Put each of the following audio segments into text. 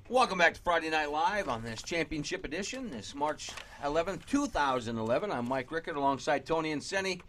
Welcome back to Friday Night Live on this championship edition, this March 11th, 2011. I'm Mike Rickert alongside Tony and Senny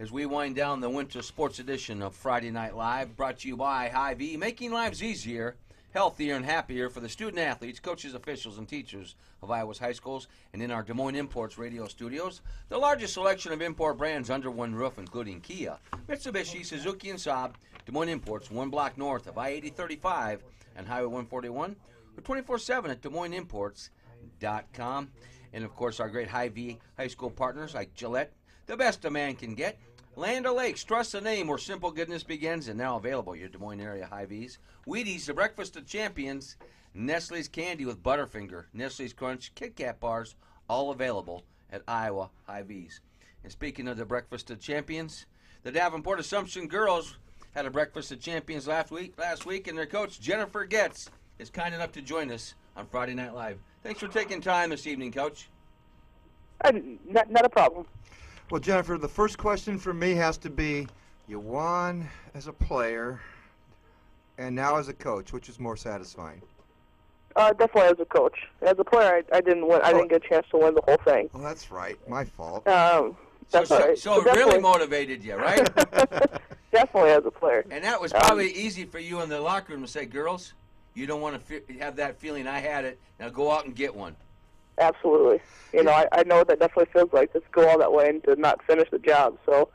as we wind down the winter sports edition of Friday Night Live, brought to you by Hy-Vee, making lives easier, healthier, and happier for the student athletes, coaches, officials, and teachers of Iowa's high schools. And in our Des Moines Imports radio studios, the largest selection of import brands under one roof, including Kia, Mitsubishi, Suzuki, and Saab. Des Moines Imports, one block north of I-8035 and Highway 141. We're 24/7 at DesMoinesImports.com. And, of course, our great Hy-Vee high school partners like Gillette, the best a man can get. Land O'Lakes, trust the name where simple goodness begins, and now available at your Des Moines area Hy-Vees. Wheaties, the breakfast of champions. Nestle's Candy with Butterfinger. Nestle's Crunch, Kit Kat bars, all available at Iowa Hy-Vees. And speaking of the breakfast of champions, the Davenport Assumption girls had a breakfast of champions last week, and their coach, Jennifer Goetz, is kind enough to join us on Friday Night Live. Thanks for taking time this evening, Coach. Not a problem. Well, Jennifer, the first question for me has to be, you won as a player and now as a coach. Which is more satisfying? Definitely as a coach. As a player, I didn't win. I didn't get a chance to win the whole thing. Well, that's right. My fault. That's all right. So it really motivated you, right? Definitely as a player. And that was probably easy for you in the locker room to say, girls, you don't want to have that feeling. I had it. Now go out and get one. Absolutely. You know, I know what that definitely feels like, to go all that way and to not finish the job. So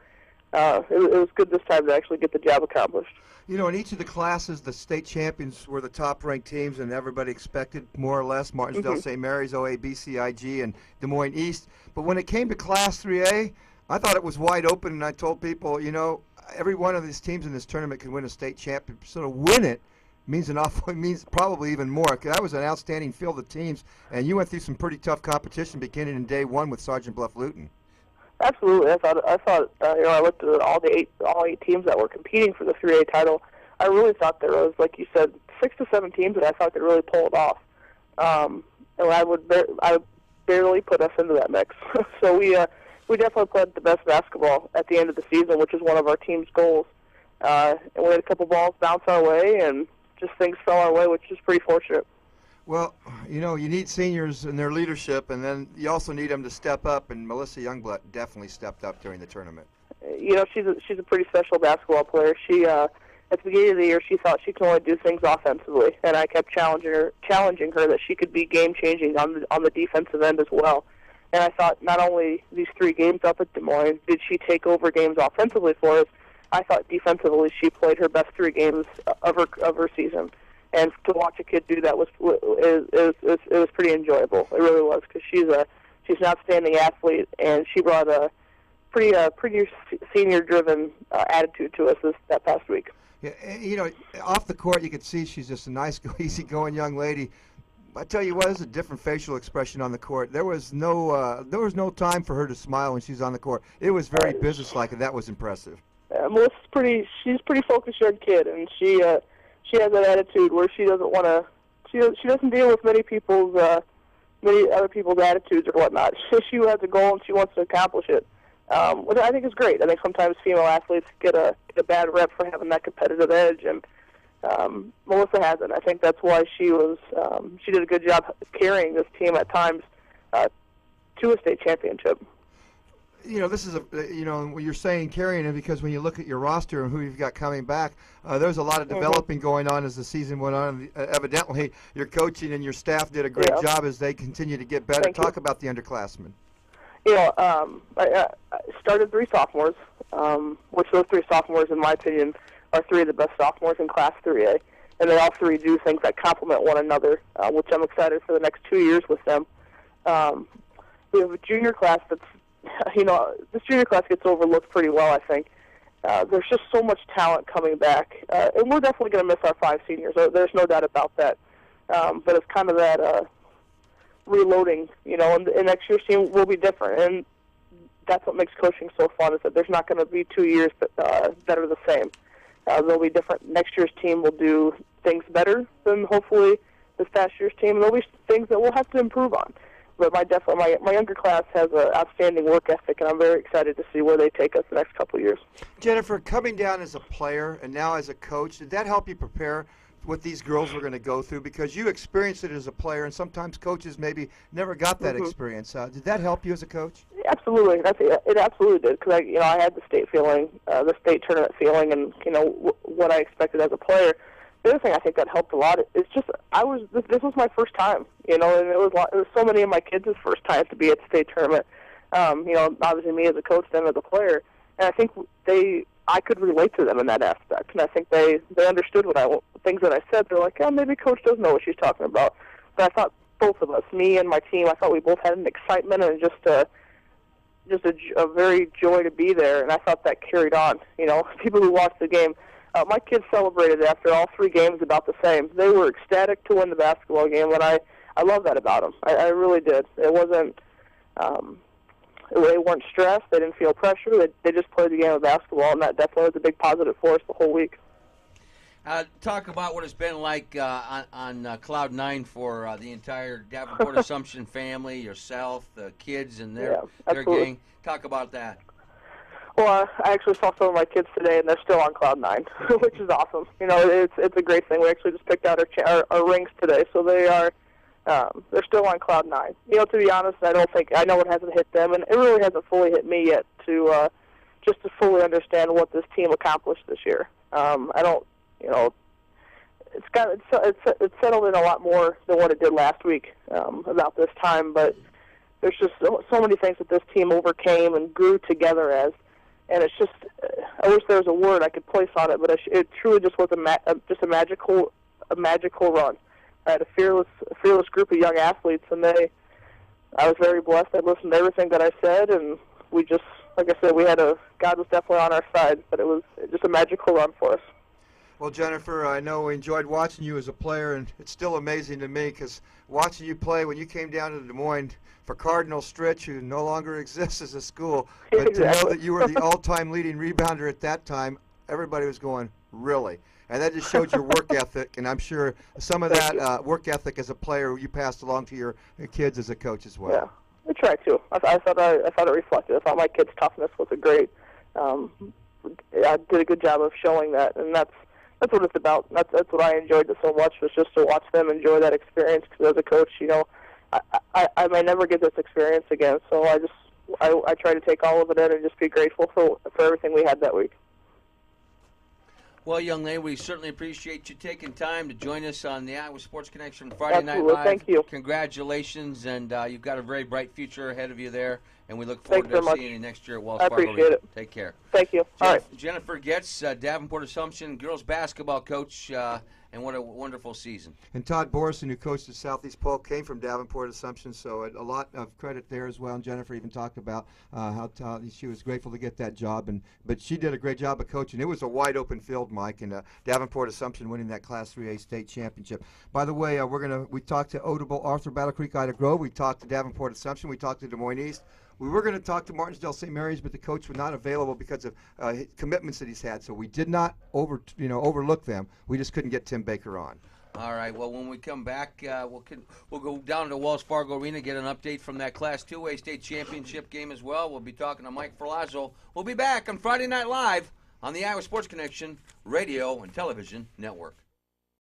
it was good this time to actually get the job accomplished. You know, in each of the classes, the state champions were the top-ranked teams, and everybody expected more or less Martinsville, St. Mary's, OA, BCIG, and Des Moines East. But when it came to Class 3A, I thought it was wide open, and I told people, you know, every one of these teams in this tournament can win a state championship. So to win it means probably even more. That was an outstanding field of teams, and you went through some pretty tough competition beginning in day one with Sergeant Bluff Luton. Absolutely. I thought you know, I looked at all eight teams that were competing for the 3A title. I really thought there was, like you said, 6 to 7 teams that I thought could really pull it off. And I would barely put us into that mix. So we definitely played the best basketball at the end of the season, which is one of our team's goals. And we had a couple balls bounce our way, and just things fell our way, which is pretty fortunate. Well, you know, you need seniors and their leadership, and then you also need them to step up, and Melissa Youngblood definitely stepped up during the tournament. You know, she's a pretty special basketball player. She at the beginning of the year, she thought she could only do things offensively, and I kept challenging her that she could be game-changing on the defensive end as well. And I thought not only these 3 games up at Des Moines did she take over games offensively for us, I thought defensively she played her best 3 games of her season. And to watch a kid do that was pretty enjoyable. It really was, because she's an outstanding athlete, and she brought a pretty senior-driven attitude to us that past week. Yeah, you know, off the court you could see she's just a nice, easygoing young lady. I tell you what, there's a different facial expression on the court. There was no time for her to smile when she's on the court. It was very businesslike, and that was impressive. Melissa's she's a pretty focused young kid, and she has that attitude where she doesn't want to. She doesn't deal with many other people's attitudes or whatnot. She has a goal and she wants to accomplish it, which I think is great. I think sometimes female athletes get a bad rep for having that competitive edge, and Melissa hasn't. I think that's why she did a good job carrying this team at times to a state championship. You know, this is you're saying carrying it, because when you look at your roster and who you've got coming back, there's a lot of developing going on as the season went on. Evidently, your coaching and your staff did a great job as they continue to get better. Talk about the underclassmen. You know, I started 3 sophomores, which those 3 sophomores, in my opinion, are 3 of the best sophomores in Class 3A. And they all 3 do things that complement one another, which I'm excited for the next 2 years with them. We have a junior class that's, you know, this junior class gets overlooked pretty well, I think. There's just so much talent coming back. And we're definitely going to miss our 5 seniors. There's no doubt about that. But it's kind of that reloading, you know, and next year's team will be different. And that's what makes coaching so fun, is that there's not going to be 2 years that are the same. They'll be different. Next year's team will do things better than hopefully this past year's team. And there'll be things that we'll have to improve on. But my younger class has an outstanding work ethic, and I'm very excited to see where they take us the next couple of years. Jennifer, coming down as a player and now as a coach, did that help you prepare what these girls were going to go through because you experienced it as a player, and sometimes coaches maybe never got that experience. Did that help you as a coach? Absolutely, it absolutely did because I had the state feeling, the state tournament feeling, and what I expected as a player. The other thing I think that helped a lot is just this was my first time, and it was so many of my kids' first time to be at the state tournament. Obviously me as a coach, them as a player, and I think I could relate to them in that aspect, and I think they understood things that I said. They're like, oh, maybe Coach does know what she's talking about. But I thought both of us, me and my team, I thought we both had an excitement and just a very joy to be there, and I thought that carried on. People who watched the game, my kids celebrated after all 3 games about the same. They were ecstatic to win the basketball game, and I love that about them. I really did. It wasn't. They weren't stressed. They didn't feel pressure. They just played the game of basketball, and that definitely was a big positive for us the whole week. Talk about what it's been like on Cloud 9 for the entire Davenport Assumption family, yourself, the kids, and their gang. Talk about that. Well, I actually saw some of my kids today, and they're still on Cloud 9, which is awesome. It's a great thing. We actually just picked out our rings today, so they are. They're still on Cloud 9. To be honest, I know it hasn't hit them, and it really hasn't fully hit me yet to fully understand what this team accomplished this year. I don't, it's settled in a lot more than what it did last week about this time, but there's just so many things that this team overcame and grew together as, and it's just, I wish there was a word I could place on it, but it truly just was a magical run. I had a fearless group of young athletes, and I was very blessed. I listened to everything that I said, and we just, like I said, God was definitely on our side, but it was just a magical run for us. Well, Jennifer, I know we enjoyed watching you as a player, and it's still amazing to me because watching you play when you came down to Des Moines for Cardinal Stritch, who no longer exists as a school, but Exactly. to know that you were the all-time leading rebounder at that time, everybody was going, really? And that just showed your work ethic, and I'm sure some of that work ethic as a player you passed along to your kids as a coach as well. Yeah, I tried to. I thought it reflected. I thought my kids' toughness was a great. I did a good job of showing that, and that's what it's about. That's what I enjoyed so much, was just to watch them enjoy that experience. Because as a coach, I may never get this experience again. So I try to take all of it in and just be grateful for everything we had that week. Well, young lady, we certainly appreciate you taking time to join us on the Iowa Sports Connection Friday Night Live. Thank you. Congratulations, and you've got a very bright future ahead of you there, and we look forward to seeing you next year at Wells Fargo. I appreciate it. Take care. Thank you. All right. Jennifer Goetz, Davenport Assumption girls basketball coach, and what a wonderful season. And Todd Borison, who coached at Southeast Polk, came from Davenport Assumption, so a lot of credit there as well. And Jennifer even talked about how she was grateful to get that job, but she did a great job of coaching. It was a wide open field, Mike, and Davenport Assumption winning that Class 3A state championship. By the way, we talked to Odebo, Arthur, Battle Creek, Ida Grove. We talked to Davenport Assumption. We talked to Des Moines East. We were going to talk to Martinsdale St. Mary's, but the coach was not available because of commitments that he's had. So we did not overlook them. We just couldn't get Tim Baker on. All right. Well, when we come back, we'll go down to Wells Fargo Arena, get an update from that Class 2A state championship game as well. We'll be talking to Mike Ferlazzo. We'll be back on Friday Night Live on the Iowa Sports Connection radio and television network.